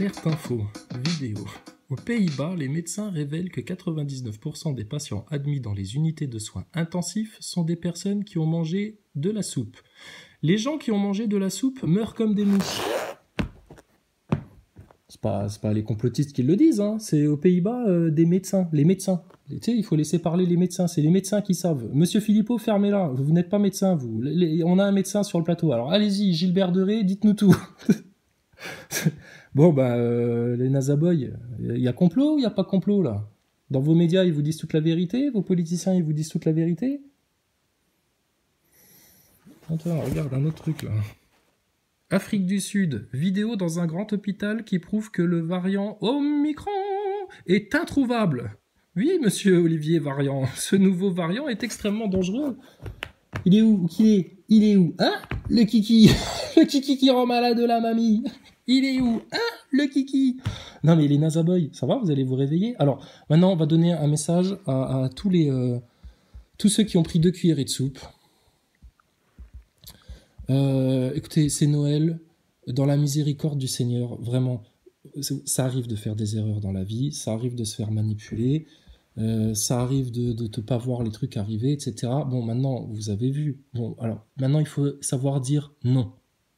Alerte info, vidéo. Aux Pays-Bas, les médecins révèlent que 99% des patients admis dans les unités de soins intensifs sont des personnes qui ont mangé de la soupe. Les gens qui ont mangé de la soupe meurent comme des mouches. C'est pas les complotistes qui le disent, hein. C'est aux Pays-Bas des médecins, les médecins. Tu sais, il faut laisser parler les médecins, c'est les médecins qui savent. Monsieur Philippot, fermez-la, vous n'êtes pas médecin, vous. On a un médecin sur le plateau, alors allez-y, Gilbert Deré, dites-nous tout. Bon, les Nazaboy, il y a complot ou il n'y a pas complot, là? Dans vos médias, ils vous disent toute la vérité? Vos politiciens, ils vous disent toute la vérité? Attends, regarde un autre truc, là. Afrique du Sud, vidéo dans un grand hôpital qui prouve que le variant Omicron est introuvable. Oui, monsieur Olivier Variant, ce nouveau variant est extrêmement dangereux. Il est où? Il est où? Hein? Le kiki. Le kiki qui rend malade la mamie. Il est où? Hein? Le kiki. Non mais les Nazaboy, ça va? Vous allez vous réveiller? Alors, maintenant, on va donner un message à tous ceux qui ont pris 2 cuillerées de soupe. Écoutez, c'est Noël. Dans la miséricorde du Seigneur, vraiment, ça arrive de faire des erreurs dans la vie, ça arrive de se faire manipuler, ça arrive de ne pas voir les trucs arriver, etc. Bon, maintenant, vous avez vu. Bon, alors, maintenant, il faut savoir dire non.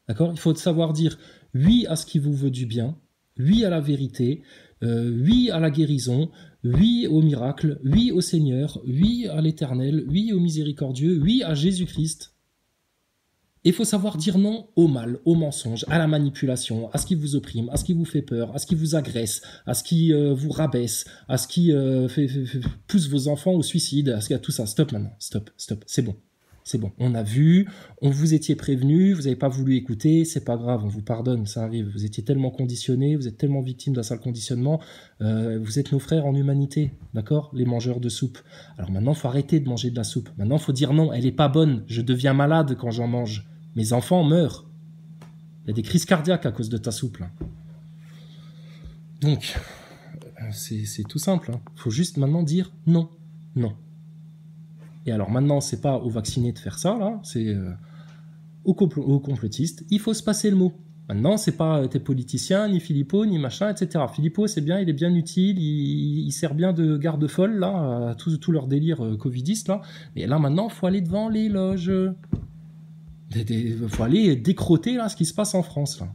D'accord? Il faut savoir dire oui à ce qui vous veut du bien, oui à la vérité, oui à la guérison, oui au miracle, oui au Seigneur, oui à l'Éternel, oui au miséricordieux, oui à Jésus-Christ. Il faut savoir dire non au mal, au mensonge, à la manipulation, à ce qui vous opprime, à ce qui vous fait peur, à ce qui vous agresse, à ce qui vous rabaisse, à ce qui pousse vos enfants au suicide, à tout ça. Stop maintenant, stop, c'est bon. C'est bon, on a vu, on vous étiez prévenu, vous n'avez pas voulu écouter, c'est pas grave, on vous pardonne, ça arrive. Vous étiez tellement conditionné, vous êtes tellement victime d'un sale conditionnement, vous êtes nos frères en humanité, d'accord? Les mangeurs de soupe. Alors maintenant, il faut arrêter de manger de la soupe. Maintenant, il faut dire non, elle est pas bonne, je deviens malade quand j'en mange. Mes enfants meurent. Il y a des crises cardiaques à cause de ta soupe, là. Donc, c'est tout simple. Il faut juste maintenant dire non. Non. Et alors maintenant, c'est pas aux vaccinés de faire ça, là. C'est aux complotistes. Il faut se passer le mot. Maintenant, c'est pas tes politiciens, ni Philippot, ni machin, etc. Philippot, c'est bien, il est bien utile, il sert bien de garde-folle, là, à tout leur délire covidiste, là. Mais là, maintenant, il faut aller devant les loges. Il faut aller décroter là ce qui se passe en France là.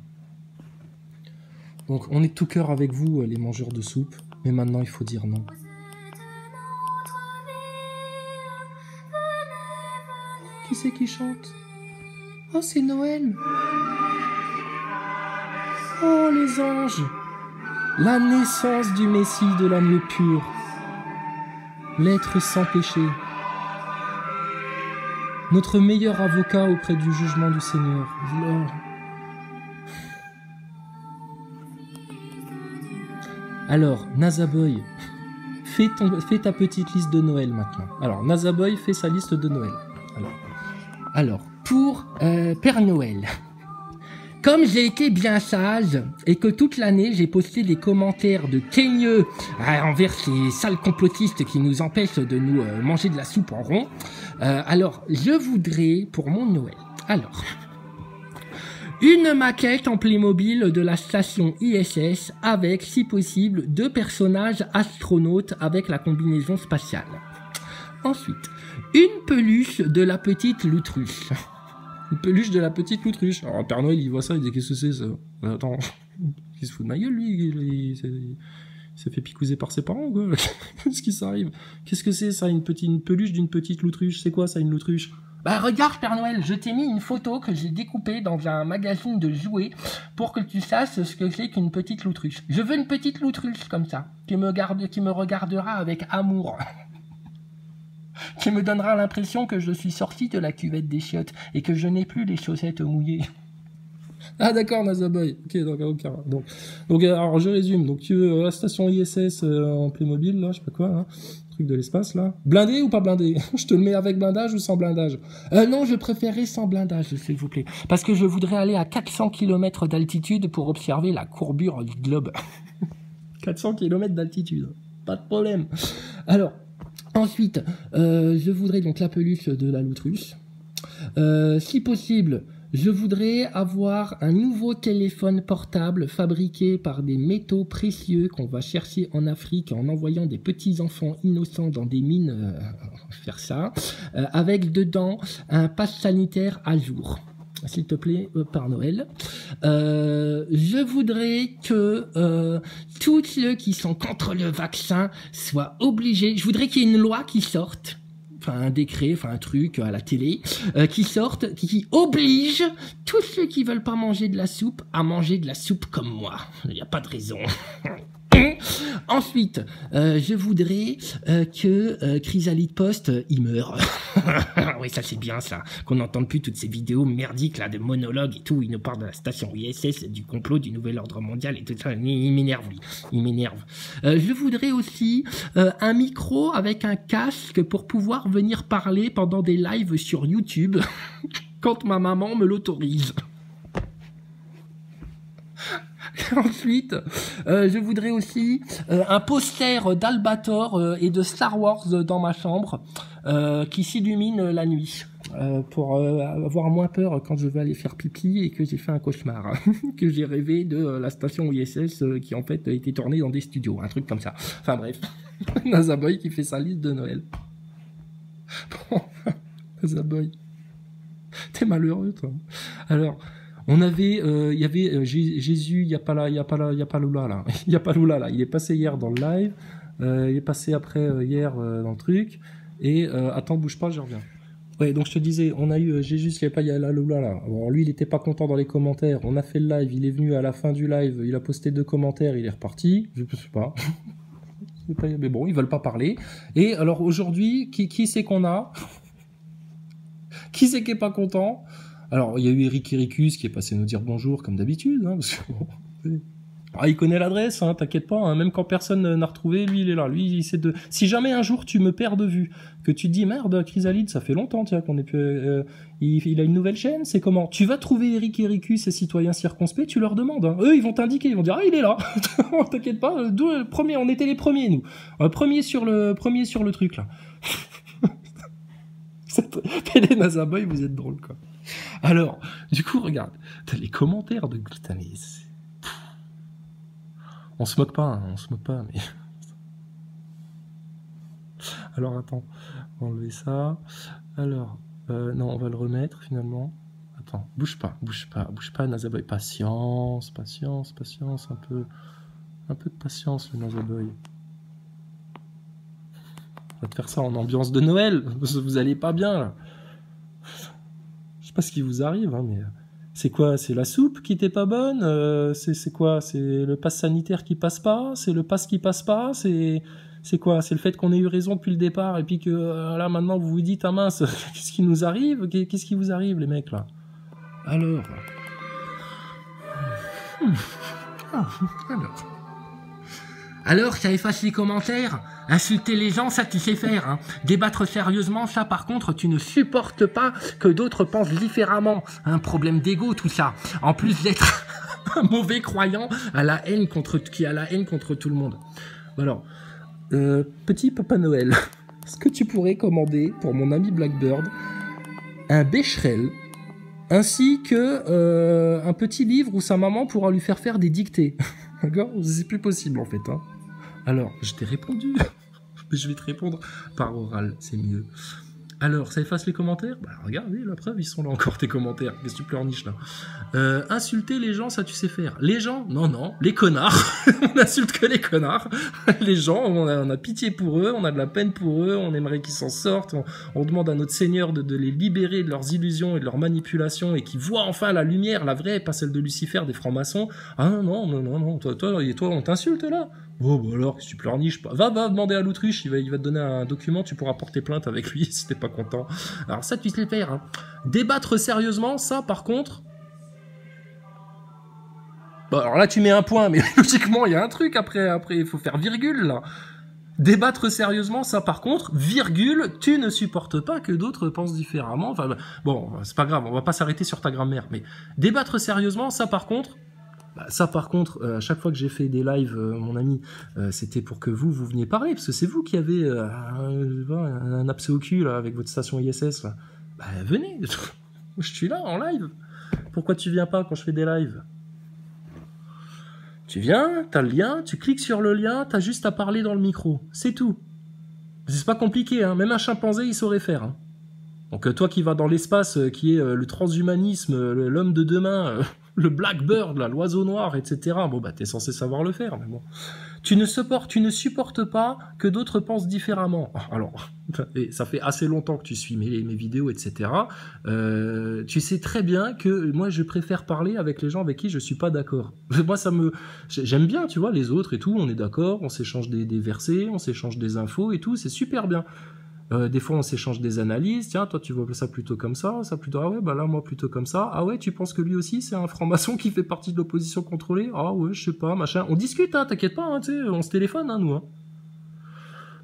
Donc on est de tout cœur avec vous les mangeurs de soupe, mais maintenant il faut dire non. Qui c'est qui chante? Oh, c'est Noël. Oh, les anges. La naissance du Messie de l'agneau pur, l'être sans péché, notre meilleur avocat auprès du jugement du Seigneur. Alors, Nazaboy, fais ta petite liste de Noël maintenant. Alors, Nazaboy fait sa liste de Noël. Alors pour Père Noël, comme j'ai été bien sage et que toute l'année j'ai posté des commentaires de teigneux envers ces sales complotistes qui nous empêchent de nous manger de la soupe en rond, alors je voudrais pour mon Noël, alors une maquette en Playmobil de la station ISS avec, si possible, 2 personnages astronautes avec la combinaison spatiale. Ensuite, une peluche de la petite Loutruche. Une peluche de la petite Loutruche. Alors, Père Noël, il voit ça, il dit qu'est-ce que c'est ça? Attends, il se fout de ma gueule, lui. Il s'est fait picouser par ses parents, quoi. Qu'est-ce qui s'arrive? Qu'est-ce que c'est, ça, une peluche d'une petite Loutruche? C'est quoi, ça, une Loutruche? Bah regarde Père Noël, je t'ai mis une photo que j'ai découpée dans un magazine de jouets pour que tu saches ce que c'est qu'une petite Loutruche. Je veux une petite Loutruche comme ça, qui me regardera avec amour. Qui me donnera l'impression que je suis sorti de la cuvette des chiottes et que je n'ai plus les chaussettes mouillées. Ah d'accord, Nazaboy. Ok, donc alors je résume. Donc tu veux la station ISS en Playmobil, là, je sais pas quoi, hein, truc de l'espace là. Blindé ou pas blindé? Je te le mets avec blindage ou sans blindage? Non, je préférais sans blindage, s'il vous plaît, parce que je voudrais aller à 400 km d'altitude pour observer la courbure du globe. 400 km d'altitude, pas de problème. Alors. Ensuite, je voudrais donc la peluche de la Loutruche. Si possible, je voudrais avoir un nouveau téléphone portable fabriqué par des métaux précieux qu'on va chercher en Afrique en envoyant des petits enfants innocents dans des mines faire ça, avec dedans un pass sanitaire à jour. S'il te plaît, par Noël. Je voudrais que tous ceux qui sont contre le vaccin soient obligés. Je voudrais qu'il y ait une loi qui sorte, enfin un décret, enfin un truc à la télé, qui sorte, qui oblige tous ceux qui veulent pas manger de la soupe à manger de la soupe comme moi. Il n'y a pas de raison. Ensuite, je voudrais que Chrysalide Post, il meure. Oui, ça c'est bien ça, qu'on n'entende plus toutes ces vidéos merdiques là de monologues et tout, où il nous parle de la station ISS, du complot, du nouvel ordre mondial et tout ça. Il m'énerve lui, il m'énerve. Je voudrais aussi un micro avec un casque pour pouvoir venir parler pendant des lives sur YouTube quand ma maman me l'autorise. Ensuite, je voudrais aussi un poster d'Albator et de Star Wars dans ma chambre qui s'illumine la nuit pour avoir moins peur quand je vais aller faire pipi et que j'ai fait un cauchemar, que j'ai rêvé de la station ISS qui en fait a été tournée dans des studios, un truc comme ça. Enfin bref, Nazaboy qui fait sa liste de Noël. Bon, Nazaboy, t'es malheureux toi. Alors... On avait, il y avait Jésus, il y a pas là, il y a pas Lula là, il y a pas Lula là. Il est passé hier dans le live, il est passé après hier dans le truc. Et attends, bouge pas, je reviens. Ouais, donc je te disais, on a eu Jésus, il y a pas, il y a la Lula là. Bon, lui, il était pas content dans les commentaires. On a fait le live, il est venu à la fin du live, il a posté 2 commentaires, il est reparti. Je sais pas. Mais bon, ils veulent pas parler. Et alors aujourd'hui, qui c'est qu'on a? Qui c'est qui est pas content? Alors, il y a eu Eric Ericus qui est passé nous dire bonjour, comme d'habitude. Hein, parce que, bon, il connaît l'adresse, hein, t'inquiète pas. Hein, même quand personne n'a retrouvé, lui, il est là. Lui, il sait de... Si jamais un jour tu me perds de vue, que tu te dis, merde, Chrysalide, ça fait longtemps tiens, qu'on est plus... il a une nouvelle chaîne, c'est comment? Tu vas trouver Eric Ericus et Citoyens Circonspects, tu leur demandes. Hein. Eux, ils vont t'indiquer, ils vont dire, ah, il est là. T'inquiète pas, premier, on était les premiers, nous. Premier sur le truc, là. Les Nazaboy, vous êtes drôles, quoi. Alors, du coup, regarde, t'as les commentaires de... Putain, mais... On se moque pas, mais... Alors, attends, on va enlever ça. Alors, non, on va le remettre, finalement. Attends, bouge pas, Nazaboy. Patience, un peu de patience, le Nazaboy. On va te faire ça en ambiance de Noël, vous allez pas bien, là. Je sais pas ce qui vous arrive, hein, mais c'est quoi? C'est la soupe qui était pas bonne? C'est quoi? C'est le pass sanitaire qui passe pas? C'est le pass qui passe pas? C'est quoi? C'est le fait qu'on ait eu raison depuis le départ et puis que là maintenant vous vous dites ah mince, qu'est-ce qui nous arrive? Qu'est-ce qui vous arrive les mecs là? Alors, alors, ça efface les commentaires. Insulter les gens, ça tu sais faire. Hein. Débattre sérieusement, ça par contre, tu ne supportes pas que d'autres pensent différemment. Un problème d'ego, tout ça. En plus d'être un mauvais croyant à la haine qui a la haine contre tout le monde. Alors, petit Papa Noël, est-ce que tu pourrais commander pour mon ami Blackbird un Becherel ainsi que un petit livre où sa maman pourra lui faire des dictées. D'accord? C'est plus possible en fait. Hein. Alors, je t'ai répondu. Je vais te répondre par oral, c'est mieux. Alors, ça efface les commentaires? Bah regardez, la preuve, ils sont là encore tes commentaires. Qu'est-ce que tu pleurniches là? Insulter les gens, ça tu sais faire. Les gens? Non, les connards. On insulte que les connards. Les gens, on a pitié pour eux, on a de la peine pour eux, on aimerait qu'ils s'en sortent. On demande à notre Seigneur de les libérer de leurs illusions et de leurs manipulations et qu'ils voient enfin la lumière, la vraie, pas celle de Lucifer, des francs-maçons. Ah non, toi, on t'insulte là? Oh, bah alors, que tu pleurniches pas. Va demander à l'autruche, il va te donner un document, tu pourras porter plainte avec lui si t'es pas content. Alors ça, tu sais le faire. Hein. Débattre sérieusement, ça, par contre... Bon, alors là, tu mets un point, mais logiquement, il y a un truc après, il faut faire virgule, là. Débattre sérieusement, ça, par contre, virgule, tu ne supportes pas que d'autres pensent différemment. Enfin, bon, c'est pas grave, on va pas s'arrêter sur ta grammaire, mais débattre sérieusement, ça, par contre... à chaque fois que j'ai fait des lives, mon ami, c'était pour que vous veniez parler, parce que c'est vous qui avez un abcès au cul là, avec votre station ISS. Là. Bah, venez, je suis là en live. Pourquoi tu viens pas quand je fais des lives? Tu viens, t'as le lien, tu cliques sur le lien, t'as juste à parler dans le micro. C'est tout. C'est pas compliqué, hein. Même un chimpanzé, il saurait faire. Hein. Donc toi qui vas dans l'espace, qui est le transhumanisme, l'homme de demain, le Blackbird, l'oiseau noir, etc. Bon, bah t'es censé savoir le faire, mais bon. Tu ne supportes pas que d'autres pensent différemment. Alors, ça fait assez longtemps que tu suis mes vidéos, etc. Tu sais très bien que moi, je préfère parler avec les gens avec qui je suis pas d'accord. Moi, j'aime bien, tu vois, les autres et tout, on est d'accord, on s'échange des versets, on s'échange des infos et tout, c'est super bien. Des fois, on s'échange des analyses. Tiens, toi, tu vois ça plutôt comme ça plutôt... Ah ouais, bah là, moi, plutôt comme ça. Ah ouais, tu penses que lui aussi, c'est un franc-maçon qui fait partie de l'opposition contrôlée? Ah ouais, je sais pas, machin. On discute, hein, t'inquiète pas, hein, tu sais, on se téléphone, hein, nous. Hein.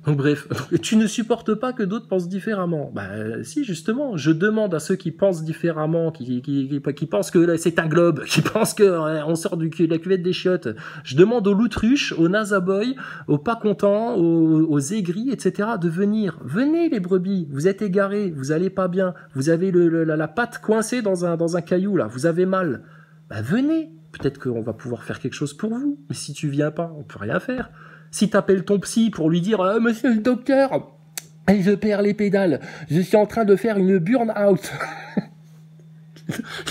Donc bref, tu ne supportes pas que d'autres pensent différemment. Bah si, justement, je demande à ceux qui pensent différemment, qui pensent que c'est un globe, qui pensent que on sort de la cuvette des chiottes. Je demande aux loutruches, aux nazaboys, aux pas contents, aux aigris, etc. de venir. Venez les brebis, vous êtes égarés, vous allez pas bien, vous avez la patte coincée dans un caillou là, vous avez mal. Bah venez, peut-être qu'on va pouvoir faire quelque chose pour vous. Mais si tu viens pas, on peut rien faire. Si t'appelles ton psy pour lui dire « Monsieur le docteur, je perds les pédales, je suis en train de faire une burn-out. »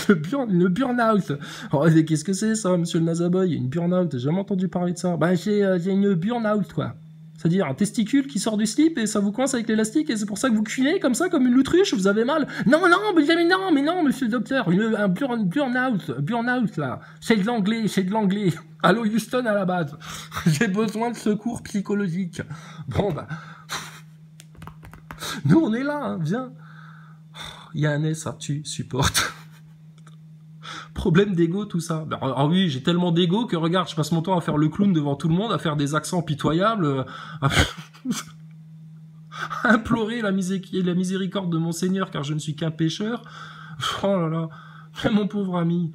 Une burn-out. Oh, qu'est-ce que c'est ça, monsieur le Nazaboy? Une burn-out, j'ai jamais entendu parler de ça. Bah j'ai une burn-out, quoi. C'est-à-dire un testicule qui sort du slip et ça vous coince avec l'élastique et c'est pour ça que vous criez comme ça, comme une loutruche, vous avez mal. Non, mais non, monsieur le docteur, un burn-out, là. C'est de l'anglais. Allô, Houston, à la base. J'ai besoin de secours psychologique. Bon, bah. Nous, on est là, hein, viens. Il y a un S, tu supportes. Problème d'ego, tout ça. Ah oui, j'ai tellement d'ego que regarde, je passe mon temps à faire le clown devant tout le monde, à faire des accents pitoyables, à implorer la miséricorde de mon Seigneur car je ne suis qu'un pécheur. Oh là là, mon pauvre ami.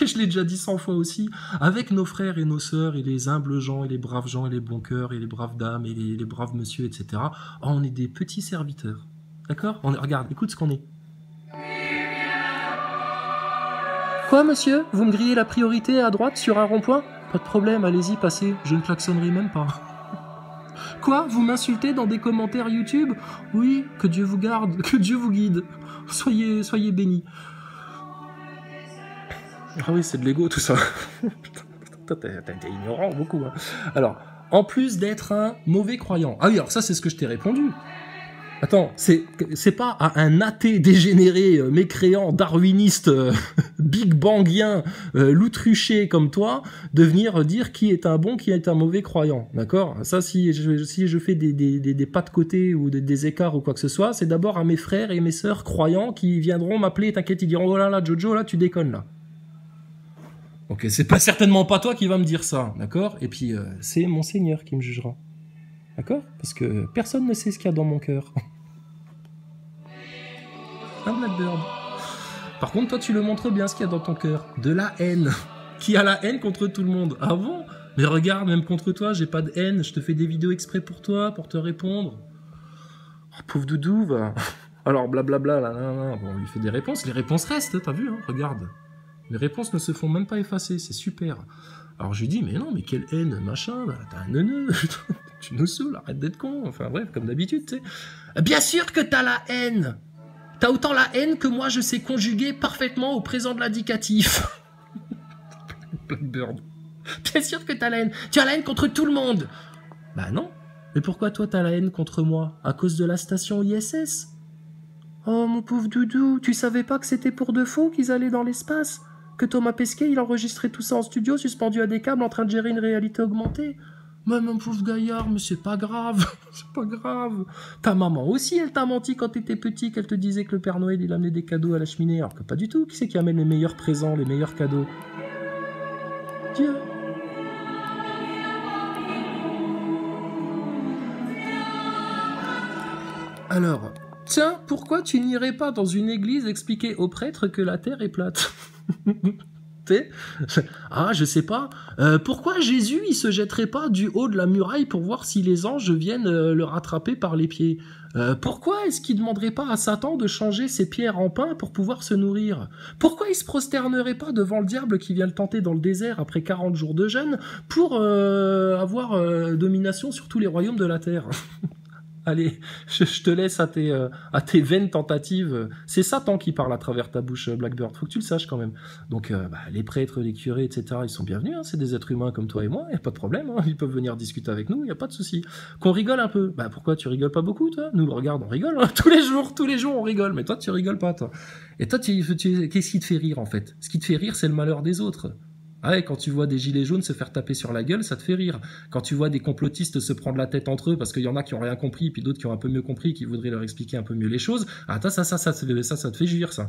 Et je l'ai déjà dit 100 fois aussi, avec nos frères et nos sœurs et les humbles gens et les braves gens et les bons cœurs et les braves dames et les braves messieurs, etc. Oh, on est des petits serviteurs. D'accord? Regarde, écoute ce qu'on est. Quoi, monsieur? Vous me grillez la priorité à droite sur un rond-point? Pas de problème, allez-y, passez, je ne klaxonnerai même pas. Quoi? Vous m'insultez dans des commentaires YouTube? Oui, que Dieu vous garde, que Dieu vous guide. Soyez bénis. Ah oui, c'est de l'ego tout ça. T'es ignorant beaucoup. Hein. Alors, en plus d'être un mauvais croyant. Ah oui, alors ça, c'est ce que je t'ai répondu. Attends, c'est pas à un athée dégénéré, mécréant, darwiniste, big bangien, loutruché comme toi, de venir dire qui est un bon, qui est un mauvais croyant, d'accord? Ça, si je fais des pas de côté ou des écarts ou quoi que ce soit, c'est d'abord à mes frères et mes sœurs croyants qui viendront m'appeler, t'inquiète, ils diront, oh là là, Jojo, là, tu déconnes, là. Donc c'est pas certainement pas toi qui va me dire ça, d'accord? Et puis, c'est mon Seigneur qui me jugera. D'accord? Parce que personne ne sait ce qu'il y a dans mon cœur. Un Blackbird. Par contre, toi, tu le montres bien ce qu'il y a dans ton cœur. De la haine. Qui a la haine contre tout le monde. Ah bon? Mais regarde, même contre toi, j'ai pas de haine. Je te fais des vidéos exprès pour toi, pour te répondre. Oh, pauvre doudou, va. Alors, blablabla, là. Bon, on lui fait des réponses. Les réponses restent, t'as vu, hein? Regarde. Les réponses ne se font même pas effacer. C'est super. Alors je lui dis, mais non, mais quelle haine, machin, là, t'as un neuneu, tu nous saoules, arrête d'être con, enfin bref, comme d'habitude, tu sais. Bien sûr que t'as la haine. T'as autant la haine que moi je sais conjuguer parfaitement au présent de l'indicatif. Blackbird. Bien sûr que t'as la haine. Tu as la haine contre tout le monde. Bah non. Mais pourquoi toi t'as la haine contre moi? À cause de la station ISS? Oh mon pauvre doudou, tu savais pas que c'était pour de faux qu'ils allaient dans l'espace? Que Thomas Pesquet, il enregistrait tout ça en studio, suspendu à des câbles, en train de gérer une réalité augmentée. Mais mon pauvre gaillard, mais c'est pas grave, c'est pas grave. Ta maman aussi, elle t'a menti quand t'étais petit, qu'elle te disait que le Père Noël, il amenait des cadeaux à la cheminée, alors que pas du tout. Qui c'est qui amène les meilleurs présents, les meilleurs cadeaux? Dieu. Alors, tiens, pourquoi tu n'irais pas dans une église expliquer aux prêtres que la terre est plate? Ah, je sais pas. Pourquoi Jésus, il se jetterait pas du haut de la muraille pour voir si les anges viennent le rattraper par les pieds? Pourquoi est-ce qu'il demanderait pas à Satan de changer ses pierres en pain pour pouvoir se nourrir? Pourquoi il se prosternerait pas devant le diable qui vient le tenter dans le désert après 40 jours de jeûne pour avoir domination sur tous les royaumes de la terre? Allez, je te laisse à tes vaines tentatives. C'est Satan qui parle à travers ta bouche, Blackbird. Faut que tu le saches quand même. Donc, les prêtres, les curés, etc., ils sont bienvenus. Hein, c'est des êtres humains comme toi et moi. Y a pas de problème. Hein, ils peuvent venir discuter avec nous. Y a pas de souci. Qu'on rigole un peu. Bah, pourquoi tu rigoles pas beaucoup, toi? Nous, regarde, on rigole. Hein, tous les jours, on rigole. Mais toi, tu rigoles pas, toi. Et toi, qu'est-ce qui te fait rire, en fait? Ce qui te fait rire, c'est le malheur des autres. Ah ouais, quand tu vois des gilets jaunes se faire taper sur la gueule, ça te fait rire. Quand tu vois des complotistes se prendre la tête entre eux parce qu'il y en a qui ont rien compris, puis d'autres qui ont un peu mieux compris, qui voudraient leur expliquer un peu mieux les choses, ah ça te fait jouir, ça.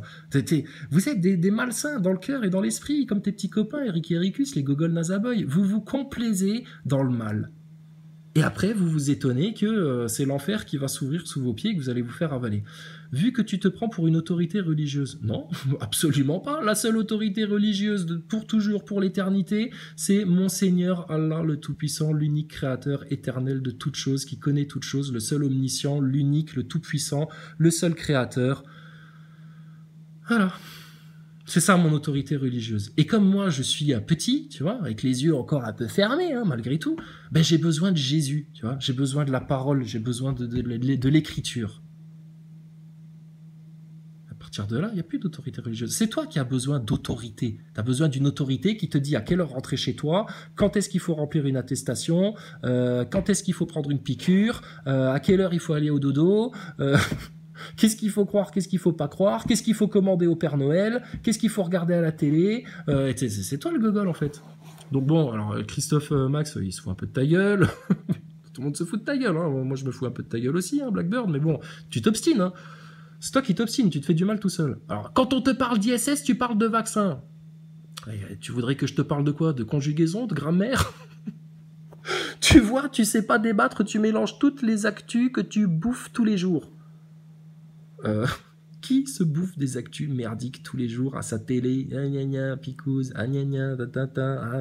Vous êtes des malsains dans le cœur et dans l'esprit, comme tes petits copains, Eric et Ericus, les Gogol Nazaboy. Vous vous complaisez dans le mal. Et après, vous vous étonnez que c'est l'enfer qui va s'ouvrir sous vos pieds et que vous allez vous faire avaler. Vu que tu te prends pour une autorité religieuse. Non, absolument pas. La seule autorité religieuse pour toujours, pour l'éternité, c'est mon Seigneur Allah le Tout-Puissant, l'unique créateur éternel de toutes choses, qui connaît toutes choses, le seul omniscient, l'unique, le Tout-Puissant, le seul créateur. Voilà. C'est ça mon autorité religieuse. Et comme moi je suis petit, tu vois, avec les yeux encore un peu fermés, hein, malgré tout, ben j'ai besoin de Jésus, tu vois, j'ai besoin de la parole, j'ai besoin de l'écriture. À partir de là, il n'y a plus d'autorité religieuse. C'est toi qui as besoin d'autorité. Tu as besoin d'une autorité qui te dit à quelle heure rentrer chez toi, quand est-ce qu'il faut remplir une attestation, quand est-ce qu'il faut prendre une piqûre, à quelle heure il faut aller au dodo. Qu'est-ce qu'il faut croire, qu'est-ce qu'il faut pas croire, qu'est-ce qu'il faut commander au Père Noël, qu'est-ce qu'il faut regarder à la télé, c'est toi le gogol en fait. Donc bon, alors Christophe Max, il se fout un peu de ta gueule, tout le monde se fout de ta gueule, hein. Moi je me fous un peu de ta gueule aussi, hein, Blackbird, mais bon, tu t'obstines, hein. C'est toi qui t'obstines, tu te fais du mal tout seul. Alors quand on te parle d'ISS, tu parles de vaccin. Et tu voudrais que je te parle de quoi? De conjugaison, de grammaire? Tu vois, tu sais pas débattre, tu mélanges toutes les actus que tu bouffes tous les jours. Qui se bouffe des actus merdiques tous les jours à sa télé? Picouz,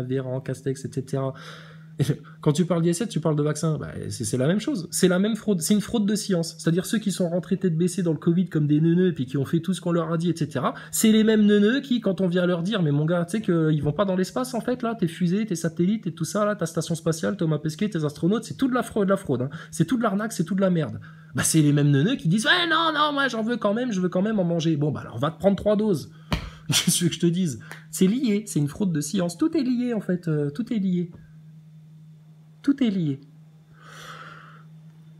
Véran, Castex, etc. Quand tu parles d'ISS, tu parles de vaccin. Bah, c'est la même chose. C'est la même fraude. C'est une fraude de science. C'est-à-dire ceux qui sont rentrés tête baissée dans le Covid comme des neuneux et puis qui ont fait tout ce qu'on leur a dit, etc. C'est les mêmes neuneux qui, quand on vient leur dire, mais mon gars, tu sais qu'ils vont pas dans l'espace en fait là, tes fusées, tes satellites et tout ça là, ta station spatiale, Thomas Pesquet, tes astronautes, c'est tout de la fraude, hein. C'est tout de l'arnaque, c'est tout de la merde. Bah c'est les mêmes neuneux qui disent ouais non, moi j'en veux quand même, je veux quand même en manger. Bon bah alors on va te prendre 3 doses. Qu'est-ce que je te dise? C'est lié, c'est une fraude de science. Tout est lié en fait, tout est lié. Tout est lié.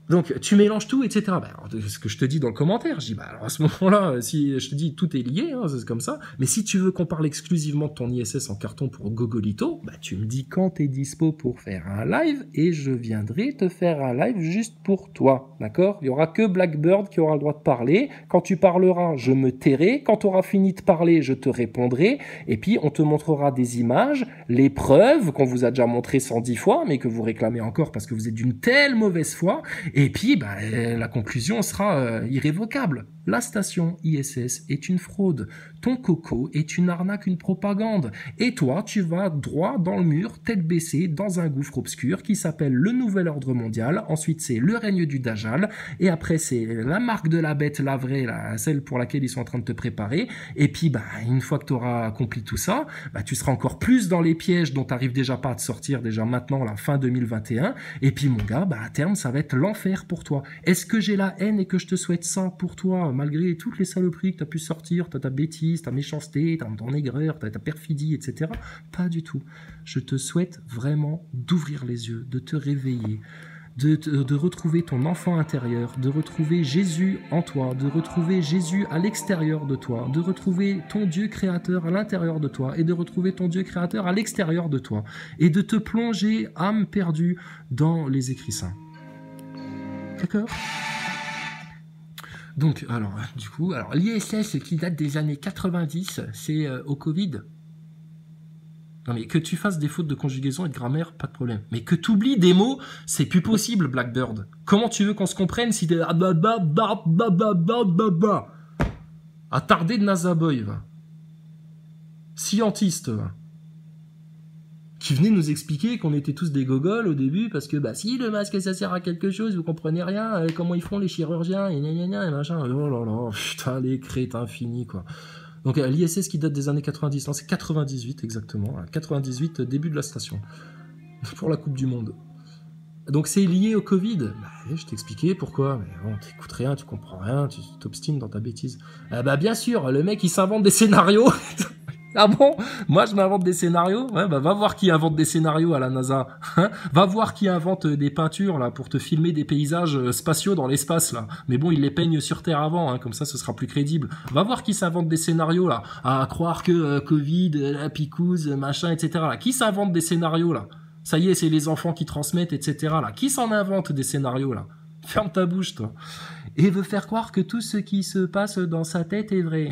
Donc, tu mélanges tout, etc. Bah, alors, ce que je te dis dans le commentaire, je dis, bah, alors à ce moment-là, si je te dis tout est lié, hein, c'est comme ça, mais si tu veux qu'on parle exclusivement de ton ISS en carton pour Gogolito, bah, tu me dis quand t'es dispo pour faire un live, et je viendrai te faire un live juste pour toi, d'accord? Il y aura que Blackbird qui aura le droit de parler. Quand tu parleras, je me tairai. Quand tu auras fini de parler, je te répondrai, et puis on te montrera des images, les preuves qu'on vous a déjà montrées 110 fois, mais que vous réclamez encore parce que vous êtes d'une telle mauvaise foi. Et puis, bah, la conclusion sera irrévocable. La station ISS est une fraude. Ton coco est une arnaque, une propagande. Et toi, tu vas droit dans le mur, tête baissée, dans un gouffre obscur qui s'appelle le Nouvel Ordre Mondial. Ensuite, c'est le règne du Dajjal. Et après, c'est la marque de la bête, la vraie, celle pour laquelle ils sont en train de te préparer. Et puis, bah, une fois que tu auras accompli tout ça, bah, tu seras encore plus dans les pièges dont tu n'arrives déjà pas à te sortir déjà maintenant, la fin 2021. Et puis, mon gars, bah, à terme, ça va être l'enfer pour toi. Est-ce que j'ai la haine et que je te souhaite ça pour toi, malgré toutes les saloperies que tu as pu sortir, ta bêtise, ta méchanceté, ton aigreur, ta perfidie, etc. Pas du tout. Je te souhaite vraiment d'ouvrir les yeux, de te réveiller, de retrouver ton enfant intérieur, de retrouver Jésus en toi, de retrouver Jésus à l'extérieur de toi, de retrouver ton Dieu créateur à l'intérieur de toi et de retrouver ton Dieu créateur à l'extérieur de toi et de te plonger, âme perdue, dans les écrits saints. D'accord ? Donc, alors, du coup, l'ISS qui date des années 90, c'est au Covid. Non, mais que tu fasses des fautes de conjugaison et de grammaire, pas de problème. Mais que tu oublies des mots, c'est plus possible, Blackbird. Comment tu veux qu'on se comprenne si t'es attardé de Nazaboy, va. scientiste, qui venait nous expliquer qu'on était tous des gogoles au début, parce que bah si le masque ça sert à quelque chose, vous comprenez rien, comment ils font les chirurgiens, et gna gna gna, et machin, oh là là, putain, les crétins finis, quoi. Donc l'ISS qui date des années 90, non c'est 98 exactement, 98, début de la station, pour la Coupe du Monde. Donc c'est lié au Covid. Bah, je t'expliquais pourquoi, mais bon, t'écoutes rien, tu comprends rien, tu t'obstines dans ta bêtise. Bah bien sûr, le mec il s'invente des scénarios. Ah bon? Moi je m'invente des scénarios? Ouais, bah va voir qui invente des scénarios à la NASA. Hein, va voir qui invente des peintures là pour te filmer des paysages spatiaux dans l'espace là. Mais bon, ils les peignent sur Terre avant, hein, comme ça ce sera plus crédible. Va voir qui s'invente des scénarios là, à croire que Covid, la picouse, machin, etc. Là. Qui s'invente des scénarios là? Ça y est, c'est les enfants qui transmettent, etc. là. Qui s'en invente des scénarios là? Ferme ta bouche toi. Et veut faire croire que tout ce qui se passe dans sa tête est vrai.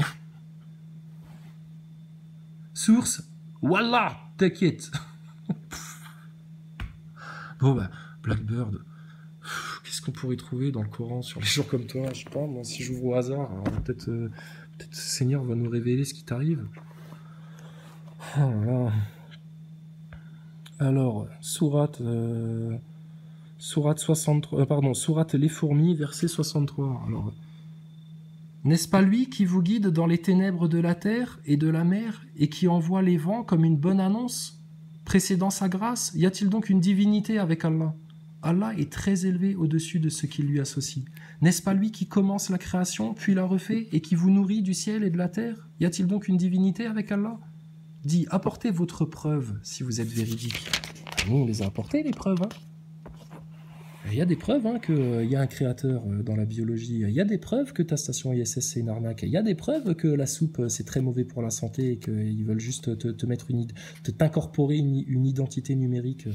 Source, voilà, t'inquiète. Bon bah, Blackbird, qu'est-ce qu'on pourrait trouver dans le Coran sur les jours comme toi? Je sais pas, moi si j'ouvre au hasard, peut-être le Seigneur va nous révéler ce qui t'arrive. Oh là là. Alors, sourate 63, sourate les fourmis, verset 63. Alors, n'est-ce pas lui qui vous guide dans les ténèbres de la terre et de la mer et qui envoie les vents comme une bonne annonce, précédant sa grâce? Y a-t-il donc une divinité avec Allah? Allah est très élevé au-dessus de ce qui lui associe. N'est-ce pas lui qui commence la création, puis la refait, et qui vous nourrit du ciel et de la terre? Y a-t-il donc une divinité avec Allah? Dit, apportez votre preuve si vous êtes véridique. Nous, on les a apportées, les preuves. Hein. Il y a des preuves hein, qu'il y a un créateur dans la biologie. Il y a des preuves que ta station ISS, c'est une arnaque. Il y a des preuves que la soupe, c'est très mauvais pour la santé et qu'ils veulent juste te mettre t'incorporer une identité numérique.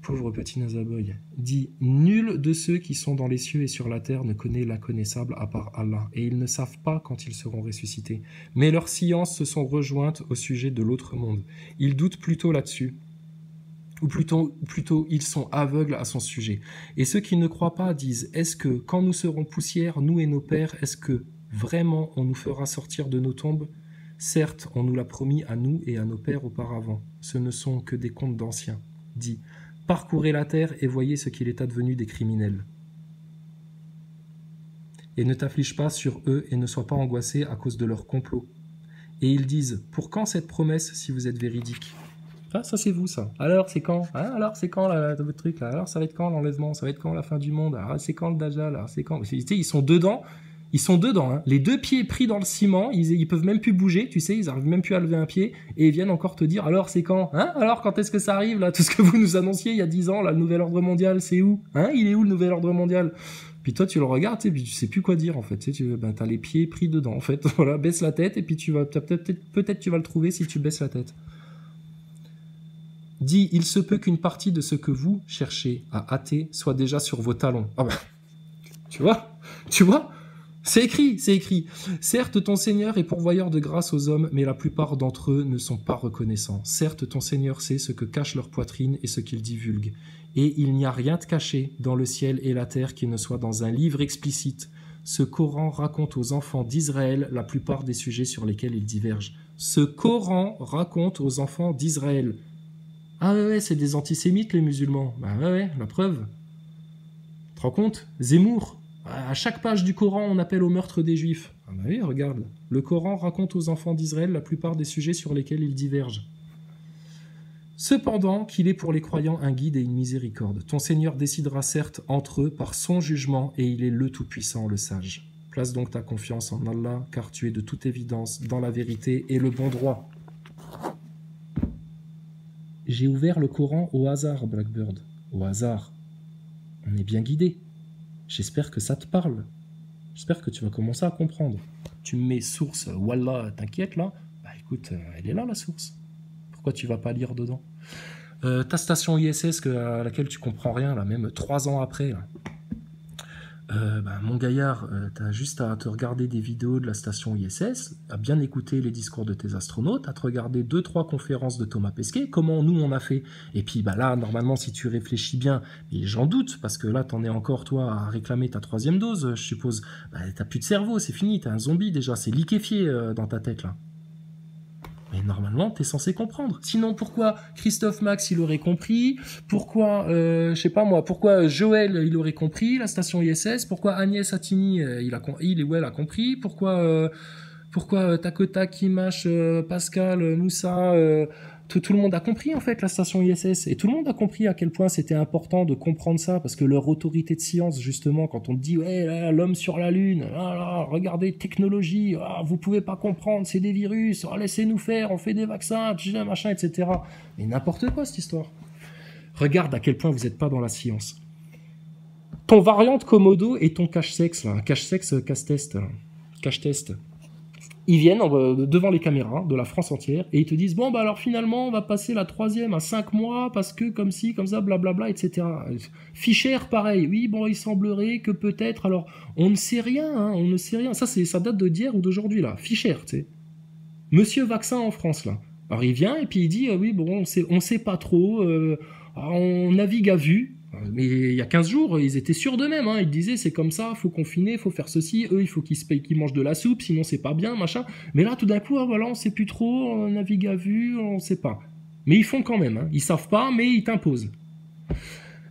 Pauvre petit Nazaboy. Dit, nul de ceux qui sont dans les cieux et sur la terre ne connaît l'inconnaissable à part Allah, et ils ne savent pas quand ils seront ressuscités. Mais leurs sciences se sont rejointes au sujet de l'autre monde. Ils doutent plutôt là-dessus. Ou plutôt, ils sont aveugles à son sujet. Et ceux qui ne croient pas disent, est-ce que, quand nous serons poussière, nous et nos pères, est-ce que, vraiment, on nous fera sortir de nos tombes? Certes, on nous l'a promis à nous et à nos pères auparavant. Ce ne sont que des contes d'anciens. Dit, parcourez la terre et voyez ce qu'il est advenu des criminels. Et ne t'afflige pas sur eux et ne sois pas angoissé à cause de leur complot. Et ils disent, pour quand cette promesse si vous êtes véridique? Ah, ça c'est vous ça. Alors c'est quand hein? Alors c'est quand votre truc là? Alors ça va être quand l'enlèvement? Ça va être quand la fin du monde? Alors c'est quand le Dajjal? Alors c'est quand? Tu sais, ils sont dedans. Ils sont dedans, hein. Les deux pieds pris dans le ciment, ils peuvent même plus bouger, tu sais, ils arrivent même plus à lever un pied, et ils viennent encore te dire, alors c'est quand? Hein? Alors quand est-ce que ça arrive, là? Tout ce que vous nous annonciez il y a 10 ans, là, le nouvel ordre mondial, c'est où? Hein? Il est où le nouvel ordre mondial? Puis toi, tu le regardes, tu sais, puis tu sais plus quoi dire, en fait, tu sais, t'as les pieds pris dedans, en fait, voilà, baisse la tête, et puis peut-être tu vas le trouver si tu baisses la tête. Dit, il se peut qu'une partie de ce que vous cherchez à hâter soit déjà sur vos talons. Ah ben, tu vois? C'est écrit. Certes, ton Seigneur est pourvoyeur de grâce aux hommes, mais la plupart d'entre eux ne sont pas reconnaissants. Certes, ton Seigneur sait ce que cache leur poitrine et ce qu'ils divulguent. Et il n'y a rien de caché dans le ciel et la terre qui ne soit dans un livre explicite. Ce Coran raconte aux enfants d'Israël la plupart des sujets sur lesquels ils divergent. Ce Coran raconte aux enfants d'Israël. Ah ouais, c'est des antisémites les musulmans. Bah ouais, la preuve. Tu te rends compte? Zemmour. À chaque page du Coran, on appelle au meurtre des Juifs. Ah bah oui, regarde. Le Coran raconte aux enfants d'Israël la plupart des sujets sur lesquels ils divergent. Cependant, qu'il est pour les croyants un guide et une miséricorde. Ton Seigneur décidera certes entre eux par son jugement, et il est le Tout-Puissant, le Sage. Place donc ta confiance en Allah, car tu es de toute évidence dans la vérité et le bon droit. J'ai ouvert le Coran au hasard, Blackbird. Au hasard. On est bien guidé. J'espère que ça te parle. J'espère que tu vas commencer à comprendre. Tu me mets source, Wallah, t'inquiète là? Bah écoute, elle est là la source. Pourquoi tu vas pas lire dedans? Ta station ISS à laquelle tu comprends rien, là, même 3 ans après, là. Mon gaillard, t'as juste à te regarder des vidéos de la station ISS, à bien écouter les discours de tes astronautes, à te regarder 2-3 conférences de Thomas Pesquet, comment nous on a fait. Et puis là, normalement, si tu réfléchis bien, et j'en doute, parce que là, t'en es encore, toi, à réclamer ta 3e dose, je suppose. T'as plus de cerveau, c'est fini, t'es un zombie déjà, c'est liquéfié dans ta tête, là. Mais normalement, t'es censé comprendre. Sinon, pourquoi Christophe Max, il aurait compris? Pourquoi, je sais pas moi, pourquoi Joël, il aurait compris la station ISS? Pourquoi Agnès Attini, il ou elle a compris? Pourquoi Takota, Kimash, Pascal, Moussa, tout le monde a compris en fait la station ISS, et tout le monde a compris à quel point c'était important de comprendre ça, parce que leur autorité de science, justement, quand on te dit ouais là, l'homme sur la lune, ah, là, regardez technologie, ah, vous pouvez pas comprendre, c'est des virus, ah, laissez-nous faire, on fait des vaccins, machin, etc. Mais n'importe quoi cette histoire. Regarde à quel point vous n'êtes pas dans la science. Ton variant de Komodo et ton cache-sexe, cache-sexe, cache-test, cache-test. Ils viennent devant les caméras de la France entière et ils te disent bon bah alors finalement on va passer la 3e à 5 mois parce que comme ci, comme ça, blablabla, etc. Fischer pareil, oui bon il semblerait que peut-être, alors on ne sait rien, hein, on ne sait rien, ça date d'hier ou d'aujourd'hui là, Fischer, tu sais, Monsieur Vaccin en France là. Alors il vient et puis il dit oui bon on sait pas trop, on navigue à vue. Mais il y a 15 jours, ils étaient sûrs d'eux-mêmes, hein. Ils disaient c'est comme ça, faut confiner, faut faire ceci, eux il faut qu'ils mangent de la soupe, sinon c'est pas bien, machin. Mais là tout d'un coup, voilà, on sait plus trop, on navigue à vue, on sait pas. Mais ils font quand même, hein. Ils savent pas, mais ils t'imposent.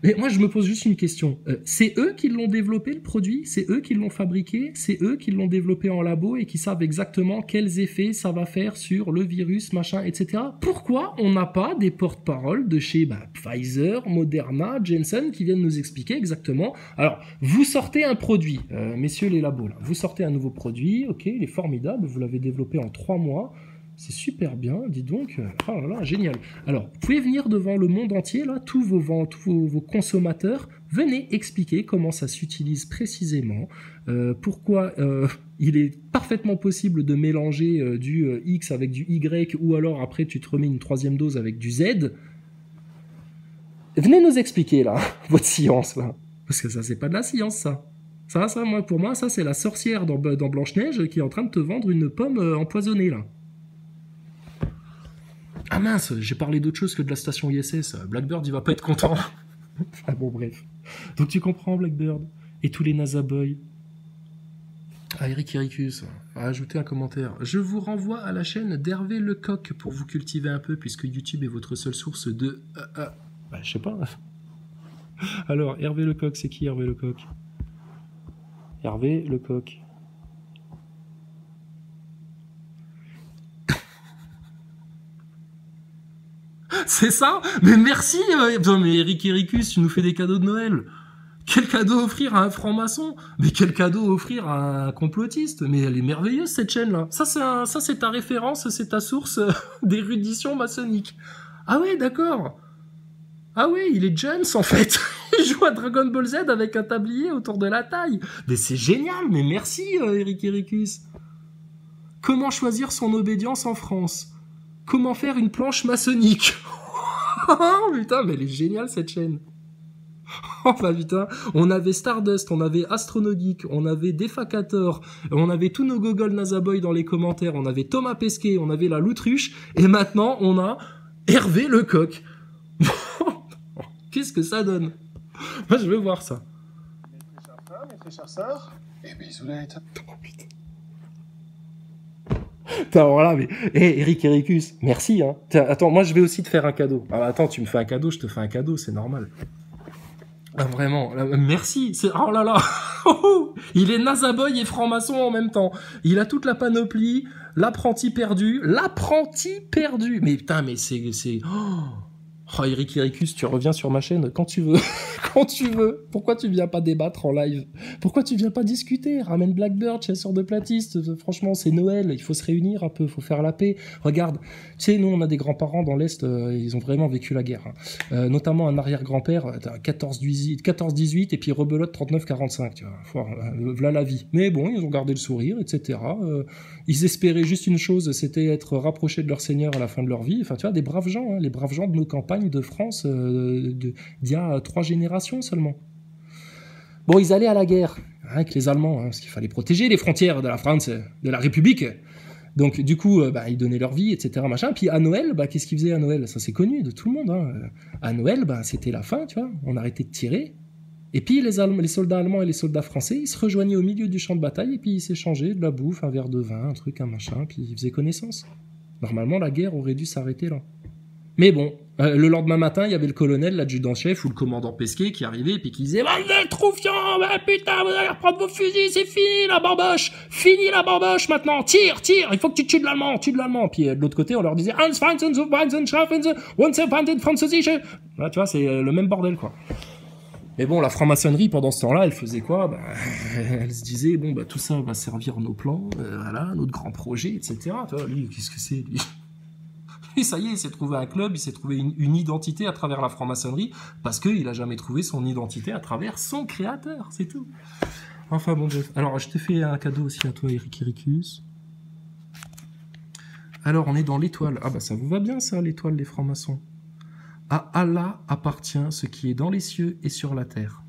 Mais moi je me pose juste une question, c'est eux qui l'ont développé le produit, c'est eux qui l'ont fabriqué, c'est eux qui l'ont développé en labo et qui savent exactement quels effets ça va faire sur le virus, machin, etc. Pourquoi on n'a pas des porte-paroles de chez Pfizer, Moderna, Janssen qui viennent nous expliquer exactement? Alors, vous sortez un produit, messieurs les labos, là, vous sortez un nouveau produit, ok, il est formidable, vous l'avez développé en 3 mois, c'est super bien, dis donc, oh là là, génial. Alors, vous pouvez venir devant le monde entier, là, tous vos consommateurs, venez expliquer comment ça s'utilise précisément, pourquoi il est parfaitement possible de mélanger du X avec du Y, ou alors après tu te remets une 3e dose avec du Z. Venez nous expliquer, là, votre science, là. Parce que ça, c'est pas de la science, ça. Ça, pour moi, ça, c'est la sorcière dans Blanche-Neige qui est en train de te vendre une pomme empoisonnée, là. Ah mince, j'ai parlé d'autre chose que de la station ISS. Blackbird, il va pas être content. Ah bon, bref. Donc tu comprends, Blackbird. Et tous les NASA Boys. Ah, Eric Ericus a ajouté un commentaire. Je vous renvoie à la chaîne d'Hervé Lecoq pour vous cultiver un peu, puisque YouTube est votre seule source de... je sais pas. Alors, Hervé Lecoq, c'est qui Hervé Lecoq? Hervé Lecoq. C'est ça? Mais merci mais Eric Ericus, tu nous fais des cadeaux de Noël. Quel cadeau offrir à un franc-maçon? Mais quel cadeau offrir à un complotiste? Mais elle est merveilleuse cette chaîne-là. Ça c'est ta référence, c'est ta source d'érudition maçonnique. Ah ouais, d'accord. Ah ouais, il est James en fait. Il joue à Dragon Ball Z avec un tablier autour de la taille. Mais c'est génial, mais merci Eric Ericus. Comment choisir son obédience en France? Comment faire une planche maçonnique? Oh putain, mais elle est géniale cette chaîne. Oh bah putain, on avait Stardust, on avait Astronogeek, on avait Defacator, on avait tous nos Google NASA Boy dans les commentaires, on avait Thomas Pesquet, on avait la Loutruche, et maintenant on a Hervé Lecoq. Qu'est-ce que ça donne? Moi je veux voir ça. Mes très chères sœurs, et bisounettes. Oh putain. Alors là, mais Eric Ericus, merci. Hein. Tiens, attends, moi je vais aussi te faire un cadeau. Ah, attends, tu me fais un cadeau, je te fais un cadeau, c'est normal. Ah, vraiment, merci. Oh là là, il est NASA Boy et franc-maçon en même temps. Il a toute la panoplie, l'apprenti perdu. Mais putain, mais c'est. Oh, Eric Ericus, tu reviens sur ma chaîne quand tu veux. Quand tu veux. Pourquoi tu viens pas débattre en live? Pourquoi tu viens pas discuter? Ramène Blackbird, chasseur de platistes. Franchement, c'est Noël. Il faut se réunir un peu. Il faut faire la paix. Regarde. Tu sais, nous, on a des grands-parents dans l'Est. Ils ont vraiment vécu la guerre. Hein. Notamment un arrière-grand-père, 14-18, et puis rebelote 39-45. Tu vois. Voilà la vie. Mais bon, ils ont gardé le sourire, etc. Ils espéraient juste une chose, c'était être rapprochés de leur Seigneur à la fin de leur vie. Enfin, tu vois, des braves gens, hein, les braves gens de nos campagnes de France d'il y a 3 générations seulement. Bon, ils allaient à la guerre hein, avec les Allemands, hein, parce qu'il fallait protéger les frontières de la France, de la République. Donc, du coup, ils donnaient leur vie, etc. Machin. Puis à Noël, qu'est-ce qu'ils faisaient à Noël? Ça, c'est connu de tout le monde. Hein. À Noël, c'était la fin, tu vois. On arrêtait de tirer. Et puis les soldats allemands et les soldats français, ils se rejoignaient au milieu du champ de bataille et puis ils s'échangeaient de la bouffe, un verre de vin, un truc, un machin, puis ils faisaient connaissance. Normalement, la guerre aurait dû s'arrêter là. Mais bon, le lendemain matin, il y avait le colonel, l'adjudant-chef ou le commandant Pesquet qui arrivait et puis qui disait « Bande de troufiants, bah putain, vous allez reprendre vos fusils, c'est fini la bamboche, fini la bamboche maintenant, tire, il faut que tu tues de l'allemand, tue de l'allemand. » Puis de l'autre côté, on leur disait « Hans Franzen, so Franzen, Schaffen, Wanzen, Französische. » Là, tu vois, c'est le même bordel, quoi. Mais bon, la franc-maçonnerie, pendant ce temps-là, elle faisait quoi? Bah, elle se disait, bon, bah, tout ça va servir nos plans, voilà, notre grand projet, etc. Tu vois, lui, qu'est-ce que c'est, lui? Et ça y est, il s'est trouvé un club, il s'est trouvé une identité à travers la franc-maçonnerie, parce qu'il a jamais trouvé son identité à travers son créateur, c'est tout. Enfin, bon, bref. Alors, je te fais un cadeau aussi à toi, Eric Ericus. Alors, on est dans l'étoile. Ah bah, ça vous va bien, ça, l'étoile des francs-maçons. À Allah appartient ce qui est dans les cieux et sur la terre,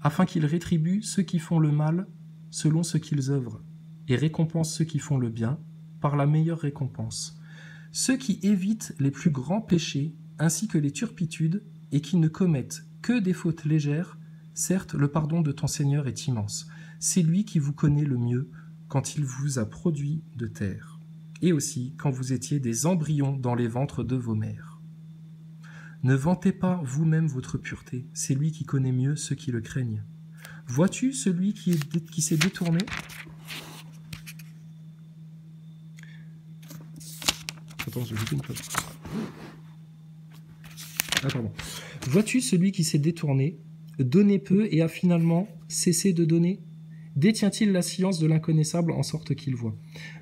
afin qu'il rétribue ceux qui font le mal selon ce qu'ils œuvrent, et récompense ceux qui font le bien par la meilleure récompense. Ceux qui évitent les plus grands péchés, ainsi que les turpitudes, et qui ne commettent que des fautes légères, certes, le pardon de ton Seigneur est immense. C'est lui qui vous connaît le mieux quand il vous a produit de terre, et aussi quand vous étiez des embryons dans les ventres de vos mères. Ne vantez pas vous-même votre pureté, c'est lui qui connaît mieux ceux qui le craignent. Vois-tu celui qui s'est détourné ? Attends, j'ai jeté une page. Ah, pardon. Vois-tu celui qui s'est détourné, donné peu et a finalement cessé de donner ? Détient-il la science de l'inconnaissable en sorte qu'il voit ?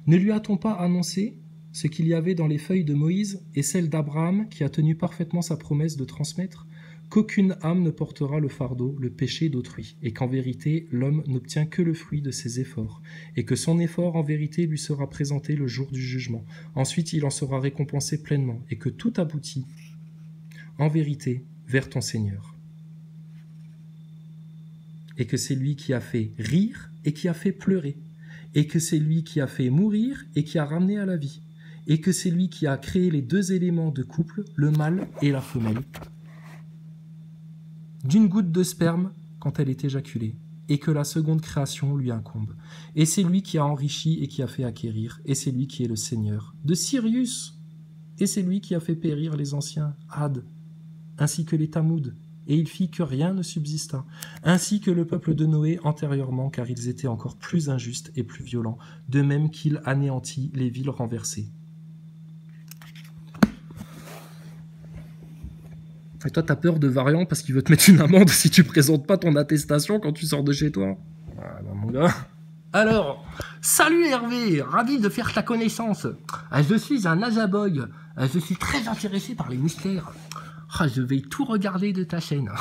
Ne lui a-t-on pas annoncé ce qu'il y avait dans les feuilles de Moïse et celles d'Abraham qui a tenu parfaitement sa promesse de transmettre ? Qu'aucune âme ne portera le fardeau, le péché d'autrui, et qu'en vérité l'homme n'obtient que le fruit de ses efforts, et que son effort en vérité lui sera présenté le jour du jugement. Ensuite il en sera récompensé pleinement, et que tout aboutit en vérité vers ton Seigneur. Et que c'est lui qui a fait rire et qui a fait pleurer, et que c'est lui qui a fait mourir et qui a ramené à la vie, et que c'est lui qui a créé les deux éléments de couple, le mâle et la femelle, d'une goutte de sperme quand elle est éjaculée, et que la seconde création lui incombe. Et c'est lui qui a enrichi et qui a fait acquérir, et c'est lui qui est le Seigneur de Sirius, et c'est lui qui a fait périr les anciens Had, ainsi que les Tamoud, et il fit que rien ne subsista, ainsi que le peuple de Noé antérieurement, car ils étaient encore plus injustes et plus violents, de même qu'il anéantit les villes renversées. Et toi, t'as peur de Variant parce qu'il veut te mettre une amende si tu présentes pas ton attestation quand tu sors de chez toi. Ah, ben, mon gars. Alors, salut Hervé, ravi de faire ta connaissance. Je suis un Azaboy. Je suis très intéressé par les mystères. Je vais tout regarder de ta chaîne.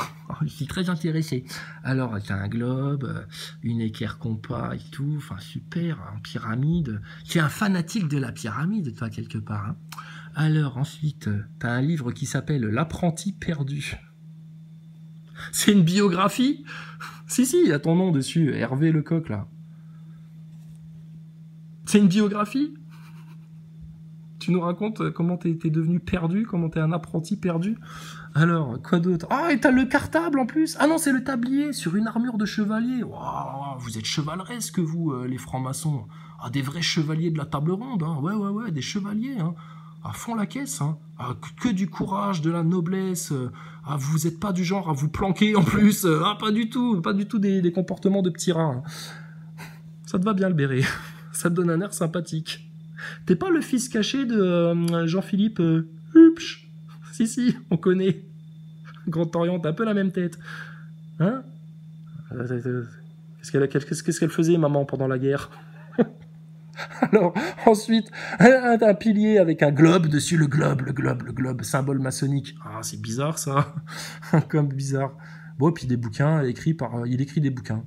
Je suis très intéressé. Alors, t'as un globe, une équerre compas et tout. Enfin, super, en pyramide. Tu es un fanatique de la pyramide, toi, quelque part. Hein. Alors, ensuite, t'as un livre qui s'appelle L'apprenti perdu. C'est une biographie ? Si, il y a ton nom dessus, Hervé Lecoq, là. C'est une biographie ? Tu nous racontes comment t'es devenu perdu, comment t'es un apprenti perdu. Alors, quoi d'autre ? Ah, et t'as le cartable en plus. Ah non, c'est le tablier sur une armure de chevalier. Wow, vous êtes chevaleresque, vous, les francs-maçons. Ah, des vrais chevaliers de la table ronde, hein. Ouais, des chevaliers, hein. À fond la caisse, hein. Ah, que du courage, de la noblesse. Ah, vous êtes pas du genre à vous planquer en plus. Ah, pas du tout des comportements de petits rats. Hein. Ça te va bien le béret. Ça te donne un air sympathique. T'es pas le fils caché de Jean-Philippe Hupsch. Si, on connaît. Grand Orient, t'as un peu la même tête. Hein ? Qu'est-ce qu'elle faisait, maman, pendant la guerre ? Alors, ensuite, un pilier avec un globe dessus, le globe, symbole maçonnique. Ah, c'est bizarre, ça. Comme bizarre. Bon, et puis des bouquins écrits par... il écrit des bouquins.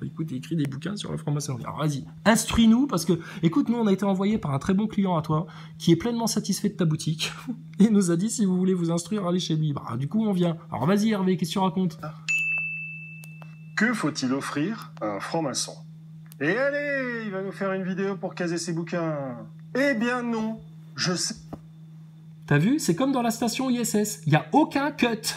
Écoute, il écrit des bouquins sur la franc-maçonnerie. Alors, vas-y, instruis-nous, parce que, écoute, nous, on a été envoyés par un très bon client à toi, qui est pleinement satisfait de ta boutique. Il nous a dit, si vous voulez vous instruire, allez chez lui. Bah, du coup, on vient. Alors, vas-y, Hervé, qu'est-ce que tu racontes ? Que faut-il offrir à un franc-maçon ? Et allez, il va nous faire une vidéo pour caser ses bouquins. Eh bien non, je sais... T'as vu ? C'est comme dans la station ISS. Il n'y a aucun cut.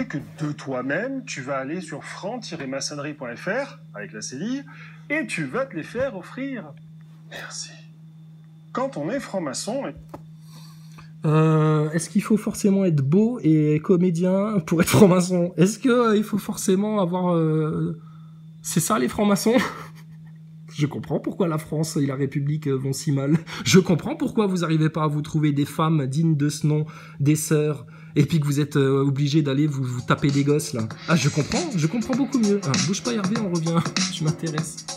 Que de toi-même, tu vas aller sur franc-maçonnerie.fr avec la cellule et tu vas te les faire offrir. Merci. quand on est franc-maçon... Est-ce qu'il faut forcément être beau et comédien pour être franc-maçon? Est-ce que il faut forcément avoir... C'est ça les francs-maçons? Je comprends pourquoi la France et la République vont si mal. Je comprends pourquoi vous n'arrivez pas à vous trouver des femmes dignes de ce nom, des sœurs, et puis que vous êtes obligés d'aller vous taper des gosses là. Ah, je comprends beaucoup mieux. Ah, bouge pas Hervé, on revient, je m'intéresse.